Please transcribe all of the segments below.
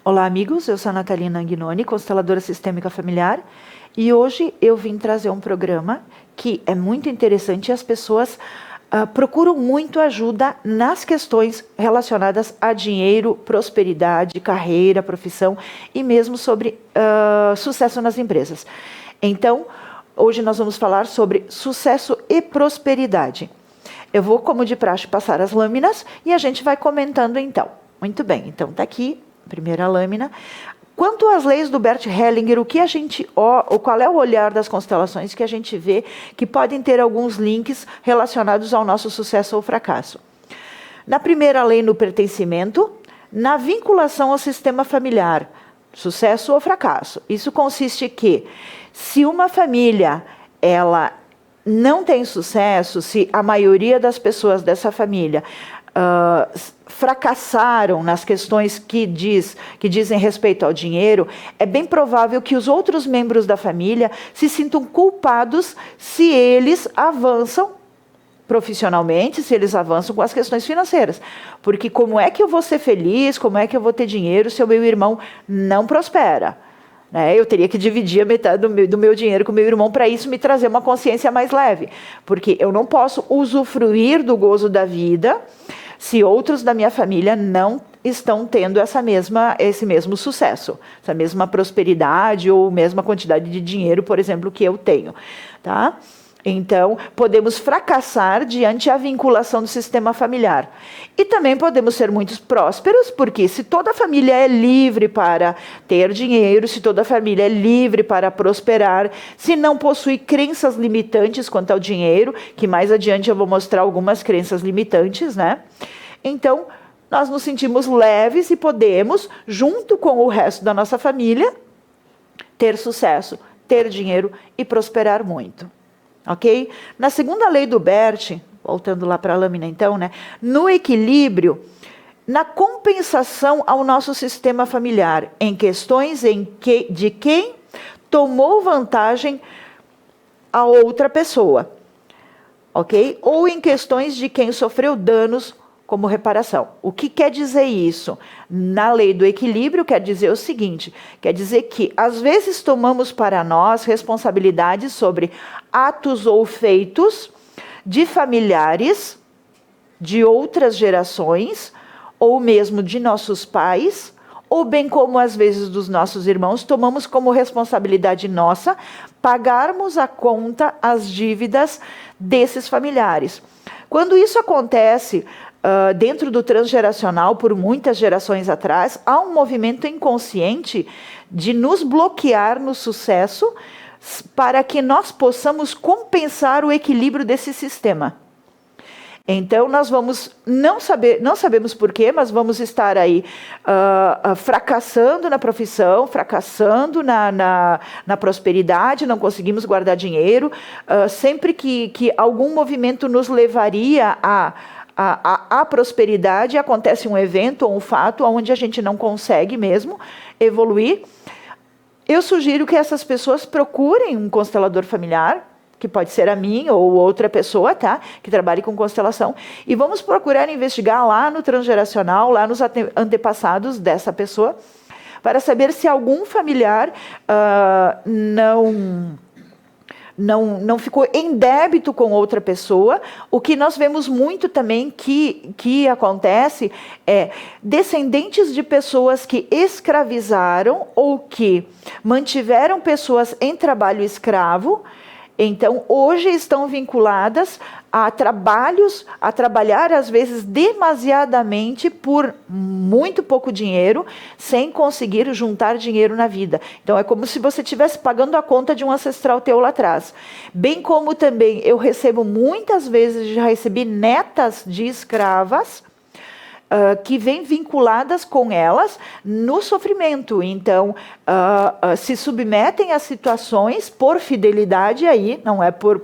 Olá, amigos. Eu sou a Natalina Anguinoni, consteladora sistêmica familiar, e hoje eu vim trazer um programa que é muito interessante e as pessoas procuram muito ajuda nas questões relacionadas a dinheiro, prosperidade, carreira, profissão e mesmo sobre sucesso nas empresas. Então, hoje nós vamos falar sobre sucesso e prosperidade. Eu vou, como de praxe, passar as lâminas e a gente vai comentando então. Muito bem, então está aqui a primeira lâmina. Quanto às leis do Bert Hellinger, qual é o olhar das constelações que a gente vê que podem ter alguns links relacionados ao nosso sucesso ou fracasso? Na primeira lei, no pertencimento, na vinculação ao sistema familiar, sucesso ou fracasso. Isso consiste que, se uma família ela não tem sucesso, se a maioria das pessoas dessa família fracassaram nas questões que dizem respeito ao dinheiro, é bem provável que os outros membros da família se sintam culpados se eles avançam profissionalmente, se eles avançam com as questões financeiras. Porque como é que eu vou ser feliz, como é que eu vou ter dinheiro se o meu irmão não prospera? Eu teria que dividir a metade do meu dinheiro com o meu irmão para isso me trazer uma consciência mais leve. Porque eu não posso usufruir do gozo da vida se outros da minha família não estão tendo esse mesmo sucesso, essa mesma prosperidade ou mesma quantidade de dinheiro, por exemplo, que eu tenho. Tá? Então, podemos fracassar diante a vinculação do sistema familiar. E também podemos ser muito prósperos, porque se toda a família é livre para ter dinheiro, se toda a família é livre para prosperar, se não possui crenças limitantes quanto ao dinheiro, que mais adiante eu vou mostrar algumas crenças limitantes, né? Então, nós nos sentimos leves e podemos, junto com o resto da nossa família, ter sucesso, ter dinheiro e prosperar muito. Ok? Na segunda lei do Bert, voltando lá para a lâmina então, né? No equilíbrio, na compensação ao nosso sistema familiar, em questões de quem tomou vantagem a outra pessoa, ok? Ou em questões de quem sofreu danos como reparação. O que quer dizer isso? Na lei do equilíbrio quer dizer o seguinte, quer dizer que às vezes tomamos para nós responsabilidades sobre atos ou feitos de familiares de outras gerações, ou mesmo de nossos pais, ou bem como às vezes dos nossos irmãos, tomamos como responsabilidade nossa pagarmos a conta, as dívidas desses familiares. Quando isso acontece dentro do transgeracional, por muitas gerações atrás, há um movimento inconsciente de nos bloquear no sucesso para que nós possamos compensar o equilíbrio desse sistema. Então, nós vamos, não sabemos porquê, mas vamos estar aí fracassando na profissão, fracassando na prosperidade, não conseguimos guardar dinheiro, sempre que algum movimento nos levaria a prosperidade, acontece um evento ou um fato onde a gente não consegue mesmo evoluir. Eu sugiro que essas pessoas procurem um constelador familiar, que pode ser a mim ou outra pessoa, tá? Que trabalhe com constelação, e vamos procurar investigar lá no transgeracional, lá nos antepassados dessa pessoa, para saber se algum familiar não ficou em débito com outra pessoa. O que nós vemos muito também que acontece é descendentes de pessoas que escravizaram ou que mantiveram pessoas em trabalho escravo, então hoje estão vinculadas a trabalhar às vezes demasiadamente por muito pouco dinheiro, sem conseguir juntar dinheiro na vida. Então é como se você estivesse pagando a conta de um ancestral teu lá atrás. Bem como também eu recebo muitas vezes, já recebi netas de escravas, que vêm vinculadas com elas no sofrimento. Então, se submetem a situações por fidelidade aí, não é por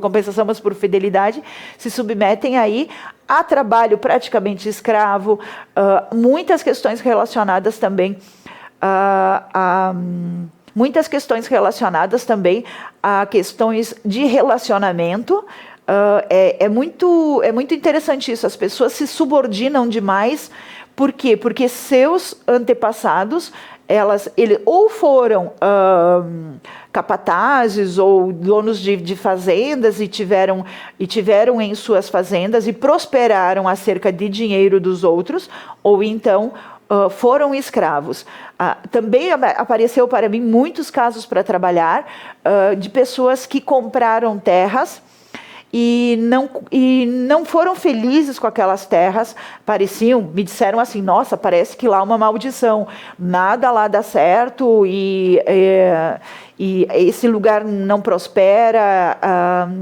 compensação, mas por fidelidade, se submetem aí a trabalho praticamente escravo, muitas questões relacionadas também muitas questões relacionadas também a questões de relacionamento. É muito interessante isso. As pessoas se subordinam demais Por quê? Porque seus antepassados, ou foram capatazes ou donos de fazendas e tiveram em suas fazendas e prosperaram acerca de dinheiro dos outros, ou então foram escravos. Também apareceu para mim muitos casos para trabalhar de pessoas que compraram terras e não foram felizes com aquelas terras, me disseram assim, nossa, parece que lá é uma maldição, nada lá dá certo e esse lugar não prospera,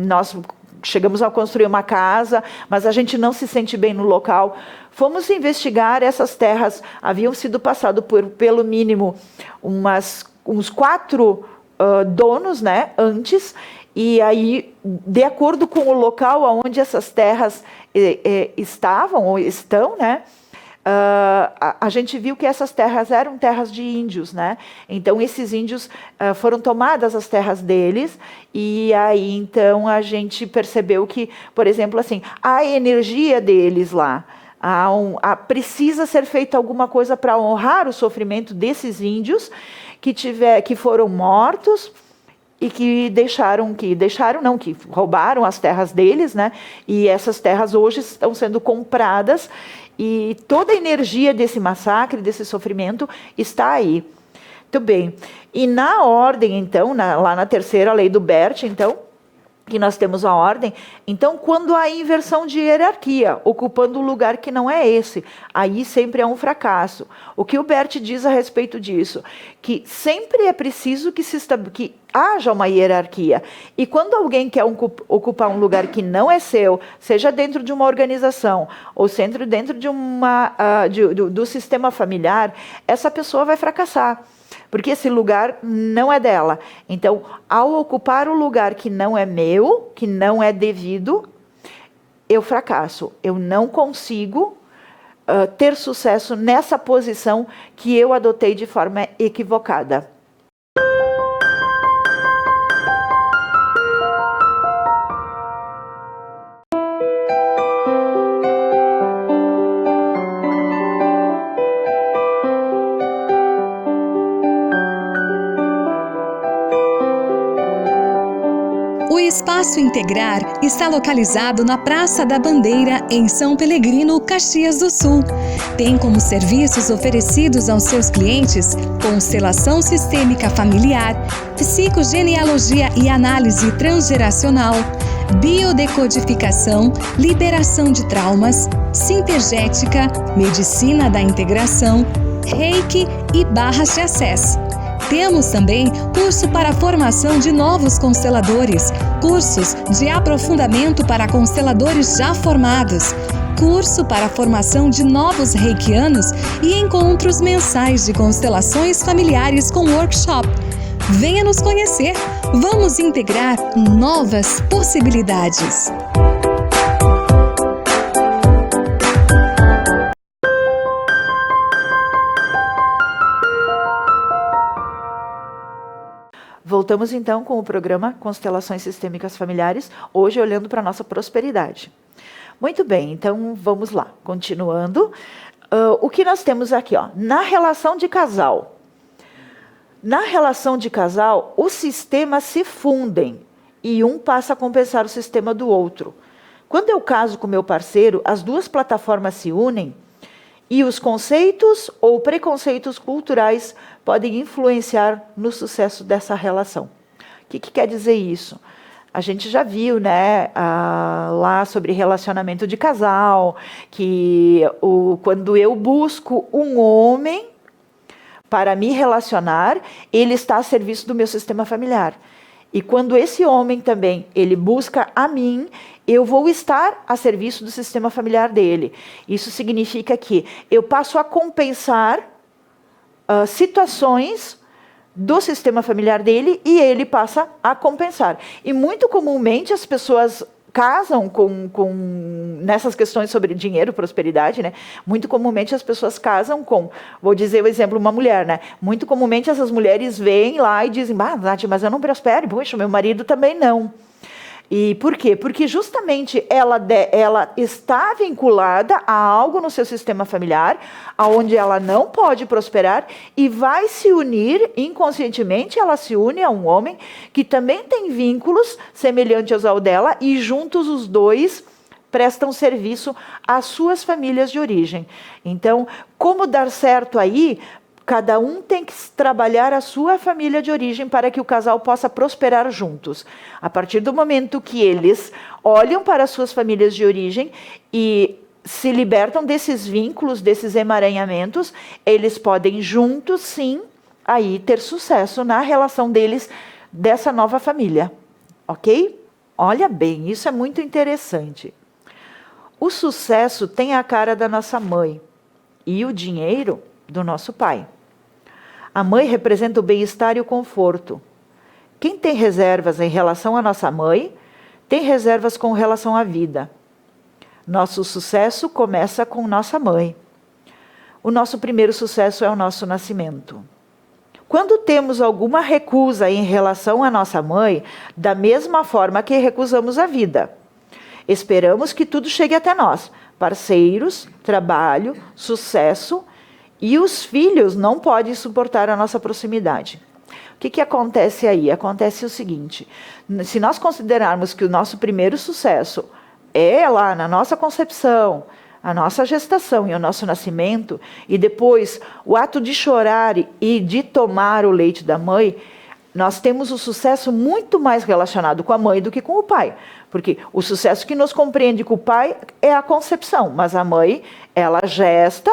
nós chegamos a construir uma casa, mas a gente não se sente bem no local. Fomos investigar essas terras, haviam sido passadas por, pelo mínimo, uns 4 donos, né, antes, e aí, de acordo com o local onde essas terras estavam ou estão, né, a gente viu que essas terras eram terras de índios, né? Então esses índios foram tomadas as terras deles, e aí então a gente percebeu que, por exemplo, assim, a energia deles lá, precisa ser feita alguma coisa para honrar o sofrimento desses índios que foram mortos e que roubaram as terras deles, né? E essas terras hoje estão sendo compradas e toda a energia desse massacre, desse sofrimento está aí. Muito bem. E na ordem, então, lá na terceira lei do Bert, então, que nós temos a ordem, então quando há inversão de hierarquia, ocupando um lugar que não é esse, aí sempre é um fracasso. O que o Bert diz a respeito disso? Que sempre é preciso que haja uma hierarquia. E quando alguém quer ocupar um lugar que não é seu, seja dentro de uma organização, ou dentro de do sistema familiar, essa pessoa vai fracassar. Porque esse lugar não é dela. Então, ao ocupar o lugar que não é meu, que não é devido, eu fracasso. Eu não consigo ter sucesso nessa posição que eu adotei de forma equivocada. O Espaço Integrar está localizado na Praça da Bandeira, em São Pelegrino, Caxias do Sul. Tem como serviços oferecidos aos seus clientes constelação sistêmica familiar, psicogenealogia e análise transgeracional, biodecodificação, liberação de traumas, sintergética, medicina da integração, reiki e barras de acesso. Temos também curso para a formação de novos consteladores, cursos de aprofundamento para consteladores já formados, curso para a formação de novos reikianos e encontros mensais de constelações familiares com workshop. Venha nos conhecer, vamos integrar novas possibilidades. Voltamos então com o programa Constelações Sistêmicas Familiares, hoje olhando para a nossa prosperidade. Muito bem, então vamos lá, continuando. O que nós temos aqui, ó, na relação de casal. Na relação de casal, os sistemas se fundem e um passa a compensar o sistema do outro. Quando eu caso com meu parceiro, as duas plataformas se unem e os conceitos ou preconceitos culturais podem influenciar no sucesso dessa relação. O que quer dizer isso? A gente já viu, né, lá sobre relacionamento de casal, que quando eu busco um homem para me relacionar, ele está a serviço do meu sistema familiar. E quando esse homem também, ele busca a mim, eu vou estar a serviço do sistema familiar dele. Isso significa que eu passo a compensar situações do sistema familiar dele e ele passa a compensar. E muito comumente as pessoas casam nessas questões sobre dinheiro, prosperidade, né? Muito comumente as pessoas casam vou dizer o exemplo, uma mulher, né? Muito comumente essas mulheres vêm lá e dizem, Nath, mas eu não prospero, poxa, meu marido também não. E por quê? Porque justamente ela está vinculada a algo no seu sistema familiar, onde ela não pode prosperar e vai se unir, inconscientemente, ela se une a um homem que também tem vínculos semelhantes ao dela e juntos os dois prestam serviço às suas famílias de origem. Então, como dar certo aí? Cada um tem que trabalhar a sua família de origem para que o casal possa prosperar juntos. A partir do momento que eles olham para as suas famílias de origem e se libertam desses vínculos, desses emaranhamentos, eles podem juntos, sim, aí ter sucesso na relação deles, dessa nova família. Ok? Olha bem, isso é muito interessante. O sucesso tem a cara da nossa mãe e o dinheiro do nosso pai. A mãe representa o bem-estar e o conforto. Quem tem reservas em relação à nossa mãe, tem reservas com relação à vida. Nosso sucesso começa com nossa mãe. O nosso primeiro sucesso é o nosso nascimento. Quando temos alguma recusa em relação à nossa mãe, da mesma forma que recusamos a vida, esperamos que tudo chegue até nós. Parceiros, trabalho, sucesso. E os filhos não podem suportar a nossa proximidade. O que acontece aí? Acontece o seguinte, se nós considerarmos que o nosso primeiro sucesso é lá na nossa concepção, a nossa gestação e o nosso nascimento, e depois o ato de chorar e de tomar o leite da mãe, nós temos o sucesso muito mais relacionado com a mãe do que com o pai. Porque o sucesso que nos compreende com o pai é a concepção, mas a mãe, ela gesta.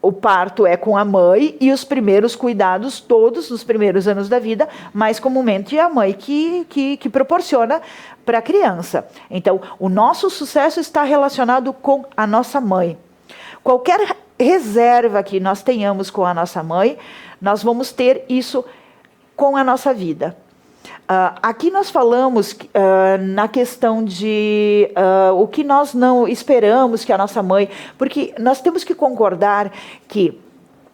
O parto é com a mãe e os primeiros cuidados, todos nos primeiros anos da vida, mais comumente é a mãe que proporciona para a criança. Então, o nosso sucesso está relacionado com a nossa mãe. Qualquer reserva que nós tenhamos com a nossa mãe, nós vamos ter isso com a nossa vida. Aqui nós falamos na questão de o que nós não esperamos que a nossa mãe... Porque nós temos que concordar que,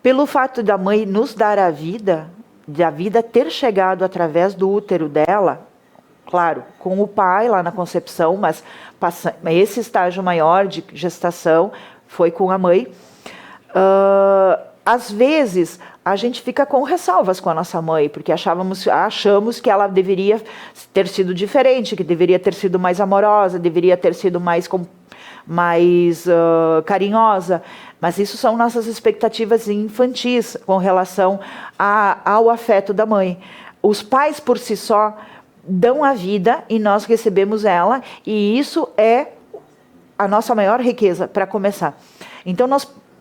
pelo fato da mãe nos dar a vida, de a vida ter chegado através do útero dela, claro, com o pai lá na concepção, mas esse estágio maior de gestação foi com a mãe. Às vezes, a gente fica com ressalvas com a nossa mãe, porque achamos que ela deveria ter sido diferente, que deveria ter sido mais amorosa, deveria ter sido mais carinhosa. Mas isso são nossas expectativas infantis com relação ao afeto da mãe. Os pais, por si só, dão a vida e nós recebemos ela, e isso é a nossa maior riqueza, para começar. Então,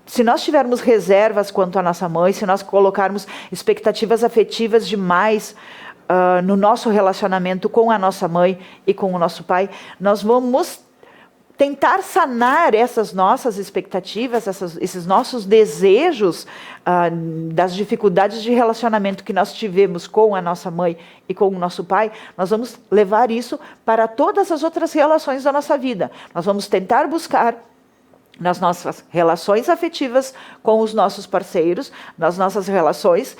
se nós tivermos reservas quanto à nossa mãe, se nós colocarmos expectativas afetivas demais no nosso relacionamento com a nossa mãe e com o nosso pai, nós vamos tentar sanar essas nossas expectativas, esses nossos desejos das dificuldades de relacionamento que nós tivemos com a nossa mãe e com o nosso pai. Nós vamos levar isso para todas as outras relações da nossa vida. Nós vamos tentar buscar nas nossas relações afetivas com os nossos parceiros, nas nossas relações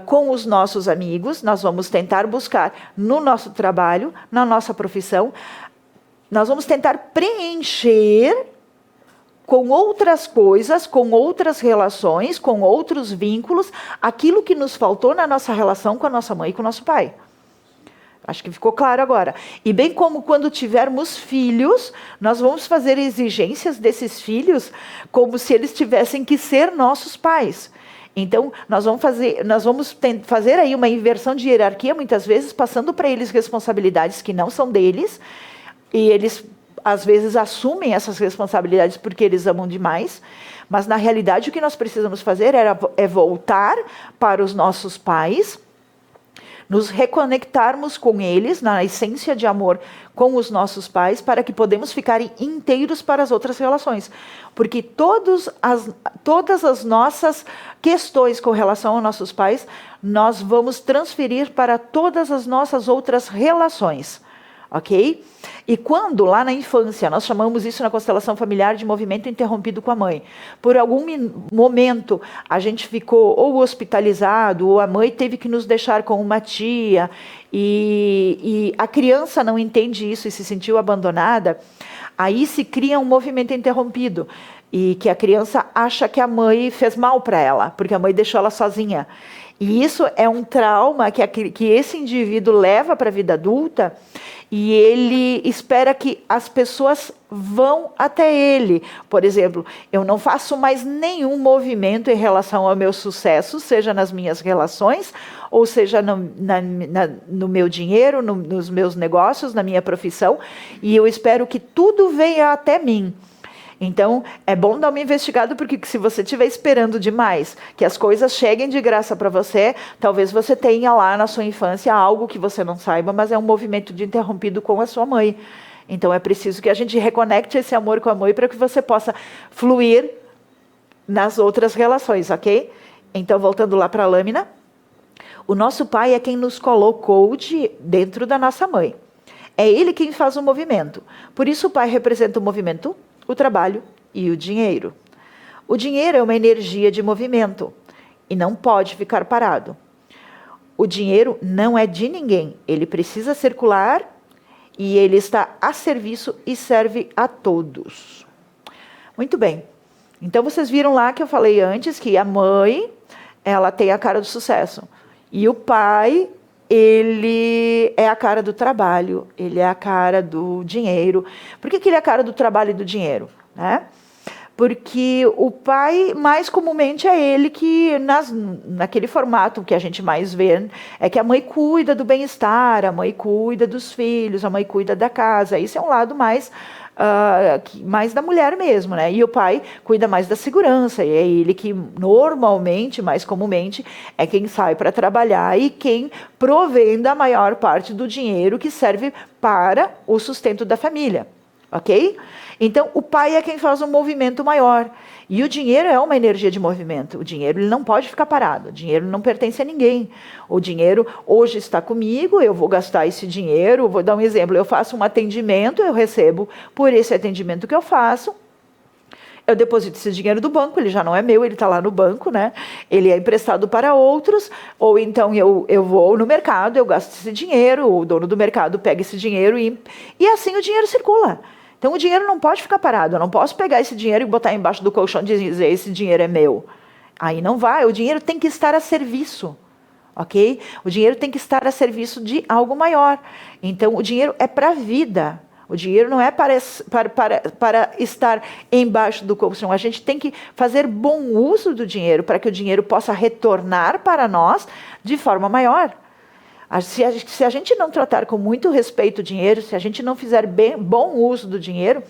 com os nossos amigos, nós vamos tentar buscar no nosso trabalho, na nossa profissão, nós vamos tentar preencher com outras coisas, com outras relações, com outros vínculos, aquilo que nos faltou na nossa relação com a nossa mãe e com o nosso pai. Acho que ficou claro agora. E bem como quando tivermos filhos, nós vamos fazer exigências desses filhos como se eles tivessem que ser nossos pais. Então, nós vamos fazer aí uma inversão de hierarquia, muitas vezes, passando para eles responsabilidades que não são deles, e eles, às vezes, assumem essas responsabilidades porque eles amam demais, mas, na realidade, o que nós precisamos fazer é voltar para os nossos pais, nos reconectarmos com eles, na essência de amor com os nossos pais, para que podemos ficar inteiros para as outras relações. Porque todas as nossas questões com relação aos nossos pais, nós vamos transferir para todas as nossas outras relações. ok? E quando, lá na infância, nós chamamos isso na constelação familiar de movimento interrompido com a mãe. Por algum momento, a gente ficou ou hospitalizado, ou a mãe teve que nos deixar com uma tia, e a criança não entende isso e se sentiu abandonada, aí se cria um movimento interrompido, e que a criança acha que a mãe fez mal para ela, porque a mãe deixou ela sozinha. E isso é um trauma que esse indivíduo leva para a vida adulta, e ele espera que as pessoas vão até ele. Por exemplo, eu não faço mais nenhum movimento em relação ao meu sucesso, seja nas minhas relações, ou seja no meu dinheiro, nos meus negócios, na minha profissão, e eu espero que tudo venha até mim. Então, é bom dar uma investigada, porque se você estiver esperando demais que as coisas cheguem de graça para você, talvez você tenha lá na sua infância algo que você não saiba, mas é um movimento de interrompido com a sua mãe. Então, é preciso que a gente reconecte esse amor com a mãe para que você possa fluir nas outras relações, ok? Então, voltando lá para a lâmina, o nosso pai é quem nos colocou dentro da nossa mãe. É ele quem faz o movimento. Por isso, o pai representa o movimento, o trabalho e o dinheiro. O dinheiro é uma energia de movimento e não pode ficar parado. O dinheiro não é de ninguém, ele precisa circular e ele está a serviço e serve a todos. Muito bem. Então vocês viram lá que eu falei antes que a mãe, ela tem a cara do sucesso. E o pai, ele é a cara do trabalho, ele é a cara do dinheiro. Por que ele é a cara do trabalho e do dinheiro? Né? Porque o pai, mais comumente, é ele que, naquele formato que a gente mais vê, é que a mãe cuida do bem-estar, a mãe cuida dos filhos, a mãe cuida da casa. Isso é um lado mais da mulher mesmo, né? E o pai cuida mais da segurança, e é ele que normalmente, mais comumente, é quem sai para trabalhar e quem provém da maior parte do dinheiro que serve para o sustento da família, ok? Então, o pai é quem faz um movimento maior. E o dinheiro é uma energia de movimento. O dinheiro ele não pode ficar parado. O dinheiro não pertence a ninguém. O dinheiro hoje está comigo, eu vou gastar esse dinheiro. Vou dar um exemplo. Eu faço um atendimento, eu recebo por esse atendimento que eu faço. Eu deposito esse dinheiro do banco, ele já não é meu, ele está lá no banco, né? Ele é emprestado para outros, ou então eu vou no mercado, eu gasto esse dinheiro, o dono do mercado pega esse dinheiro e assim o dinheiro circula. Então, o dinheiro não pode ficar parado. Eu não posso pegar esse dinheiro e botar embaixo do colchão e dizer, esse dinheiro é meu. Aí não vai. O dinheiro tem que estar a serviço, ok? O dinheiro tem que estar a serviço de algo maior. Então, o dinheiro é para a vida. O dinheiro não é para estar embaixo do colchão. A gente tem que fazer bom uso do dinheiro para que o dinheiro possa retornar para nós de forma maior. Se a gente não tratar com muito respeito o dinheiro, se a gente não fizer bom uso do dinheiro,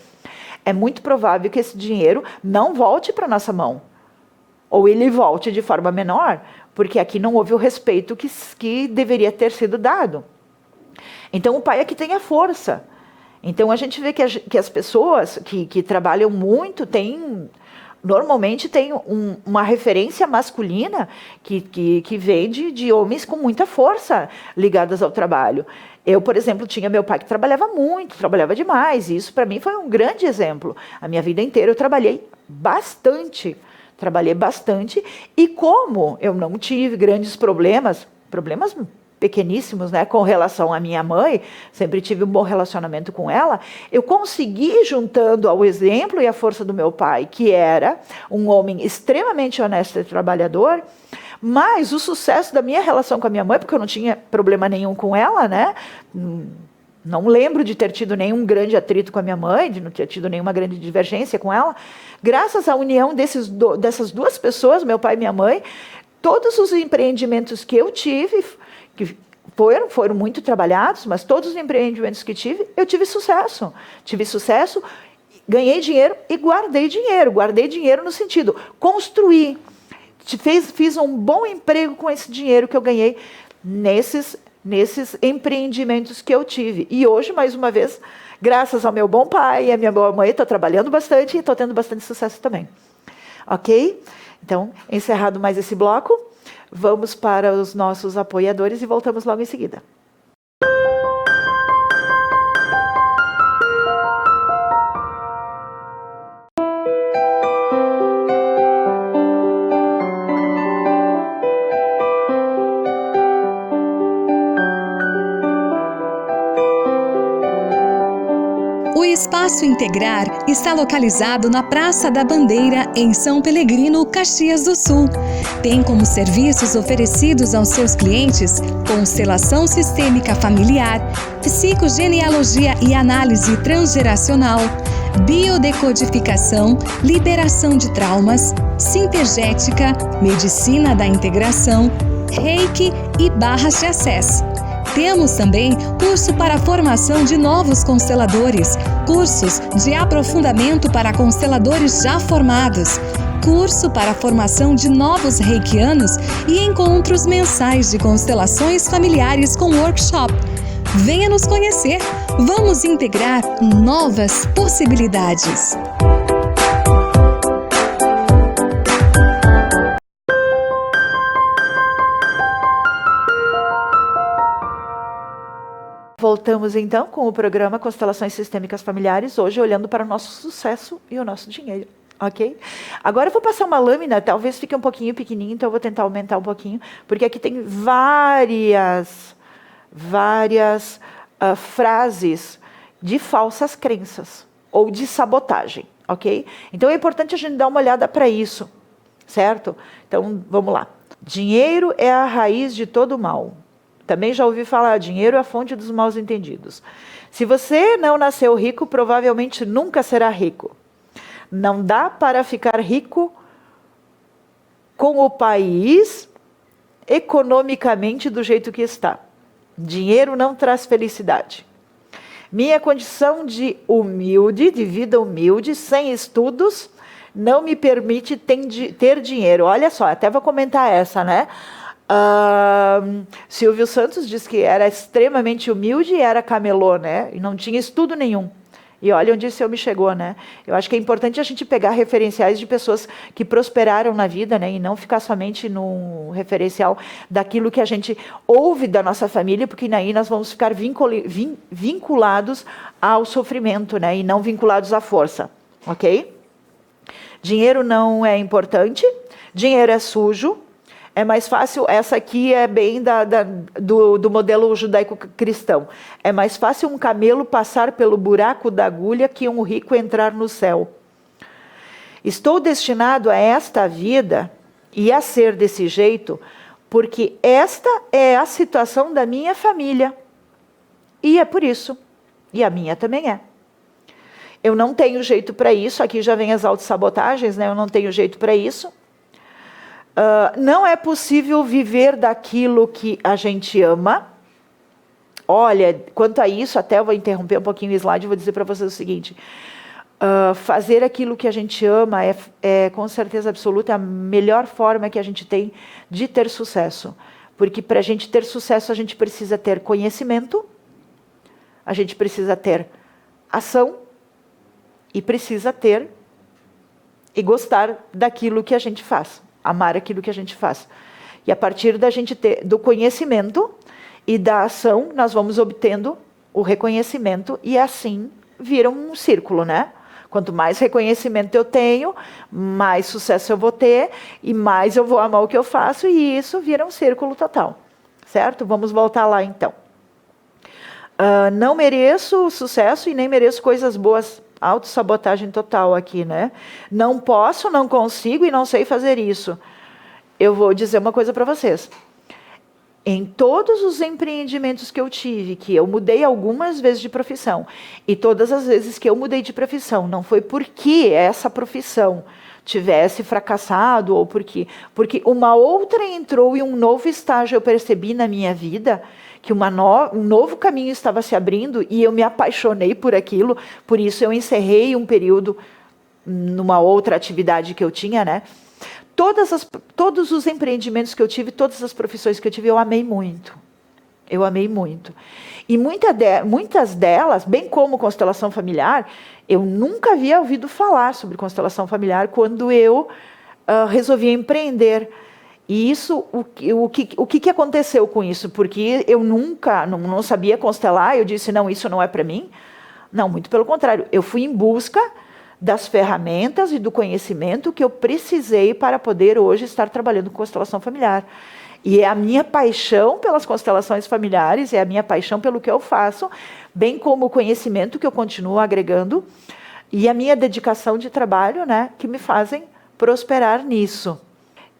é muito provável que esse dinheiro não volte para a nossa mão. Ou ele volte de forma menor, porque aqui não houve o respeito que deveria ter sido dado. Então, o pai é que tem a força. Então, a gente vê que as pessoas que trabalham muito normalmente tem uma referência masculina que vem de homens com muita força ligadas ao trabalho. Eu, por exemplo, tinha meu pai que trabalhava muito, trabalhava demais, e isso para mim foi um grande exemplo. A minha vida inteira eu trabalhei bastante, e como eu não tive grandes problemas pequeníssimos, né, com relação à minha mãe, sempre tive um bom relacionamento com ela, eu consegui, juntando ao exemplo e à força do meu pai, que era um homem extremamente honesto e trabalhador, mas o sucesso da minha relação com a minha mãe, porque eu não tinha problema nenhum com ela, né, não lembro de ter tido nenhum grande atrito com a minha mãe, de não ter tido nenhuma grande divergência com ela, graças à união dessas duas pessoas, meu pai e minha mãe, todos os empreendimentos que eu tive, que foram muito trabalhados, mas todos os empreendimentos que tive, eu tive sucesso. Tive sucesso, ganhei dinheiro e guardei dinheiro. Guardei dinheiro no sentido, construí. Fiz um bom emprego com esse dinheiro que eu ganhei nesses empreendimentos que eu tive. E hoje, mais uma vez, graças ao meu bom pai e à minha boa mãe, estou trabalhando bastante e estou tendo bastante sucesso também. Ok? Então, encerrado mais esse bloco, vamos para os nossos apoiadores e voltamos logo em seguida. Espaço Integrar está localizado na Praça da Bandeira, em São Pelegrino, Caxias do Sul. Tem como serviços oferecidos aos seus clientes constelação sistêmica familiar, psicogenealogia e análise transgeracional, biodecodificação, liberação de traumas, simpegética, medicina da integração, reiki e barras de acesso. Temos também curso para a formação de novos consteladores, cursos de aprofundamento para consteladores já formados, curso para a formação de novos reikianos e encontros mensais de constelações familiares com workshop. Venha nos conhecer, vamos integrar novas possibilidades. Voltamos então com o programa Constelações Sistêmicas Familiares, hoje olhando para o nosso sucesso e o nosso dinheiro, ok? Agora eu vou passar uma lâmina, talvez fique um pouquinho pequenininho, então eu vou tentar aumentar um pouquinho, porque aqui tem várias frases de falsas crenças ou de sabotagem, ok? Então é importante a gente dar uma olhada para isso, certo? Então vamos lá. Dinheiro é a raiz de todo mal. Também já ouvi falar, dinheiro é a fonte dos maus entendidos. Se você não nasceu rico, provavelmente nunca será rico. Não dá para ficar rico com o país economicamente do jeito que está. Dinheiro não traz felicidade. Minha condição de vida humilde, sem estudos, não me permite ter dinheiro. Olha só, até vou comentar essa, né? Silvio Santos diz que era extremamente humilde e era camelô, né? E não tinha estudo nenhum. E olha onde esse homem chegou, né? Eu acho que é importante a gente pegar referenciais de pessoas que prosperaram na vida, né? E não ficar somente no referencial daquilo que a gente ouve da nossa família, porque aí nós vamos ficar vinculados ao sofrimento, né? E não vinculados à força, ok? Dinheiro não é importante, dinheiro é sujo. É mais fácil, essa aqui é bem do modelo judaico-cristão. É mais fácil um camelo passar pelo buraco da agulha que um rico entrar no céu. Estou destinado a esta vida e a ser desse jeito, porque esta é a situação da minha família. E é por isso. E a minha também é. Eu não tenho jeito para isso, aqui já vem as autossabotagens, né? Eu não tenho jeito para isso. Não é possível viver daquilo que a gente ama. Olha, quanto a isso, até eu vou interromper um pouquinho o slide e vou dizer para vocês o seguinte. Fazer aquilo que a gente ama é com certeza absoluta a melhor forma que a gente tem de ter sucesso. Porque para a gente ter sucesso, a gente precisa ter conhecimento, a gente precisa ter ação e precisa ter e gostar daquilo que a gente faz. Amar aquilo que a gente faz. E a partir da gente do conhecimento e da ação, nós vamos obtendo o reconhecimento e assim vira um círculo, né? Quanto mais reconhecimento eu tenho, mais sucesso eu vou ter e mais eu vou amar o que eu faço e isso vira um círculo total, certo? Vamos voltar lá então. Não mereço sucesso e nem mereço coisas boas. Autossabotagem total aqui, né? Não posso, não consigo e não sei fazer isso. Eu vou dizer uma coisa para vocês. Em todos os empreendimentos que eu tive, que eu mudei algumas vezes de profissão, e todas as vezes que eu mudei de profissão, não foi porque essa profissão tivesse fracassado ou porque uma outra entrou e um novo estágio eu percebi na minha vida, que um novo caminho estava se abrindo e eu me apaixonei por aquilo, por isso eu encerrei um período numa outra atividade que eu tinha, né? Todos os empreendimentos que eu tive, todas as profissões que eu tive, eu amei muito. Eu amei muito. E muitas delas, bem como constelação familiar, eu nunca havia ouvido falar sobre constelação familiar quando eu resolvi empreender. E isso, o que aconteceu com isso? Porque eu nunca, não sabia constelar, eu disse, não, isso não é para mim. Não, muito pelo contrário, eu fui em busca das ferramentas e do conhecimento que eu precisei para poder hoje estar trabalhando com constelação familiar. E é a minha paixão pelas constelações familiares, é a minha paixão pelo que eu faço, bem como o conhecimento que eu continuo agregando e a minha dedicação de trabalho, né, que me fazem prosperar nisso.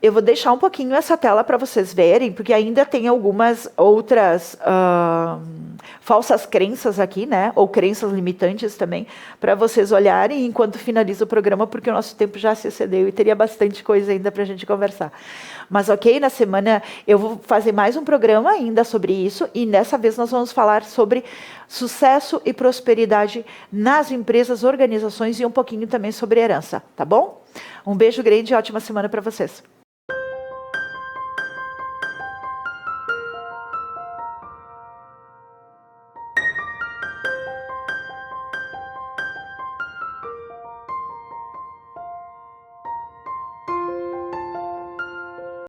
Eu vou deixar um pouquinho essa tela para vocês verem, porque ainda tem algumas outras falsas crenças aqui, né? Ou crenças limitantes também, para vocês olharem enquanto finaliza o programa, porque o nosso tempo já se excedeu e teria bastante coisa ainda para a gente conversar. Mas ok, na semana eu vou fazer mais um programa ainda sobre isso, e dessa vez nós vamos falar sobre sucesso e prosperidade nas empresas, organizações e um pouquinho também sobre herança, tá bom? Um beijo grande e ótima semana para vocês.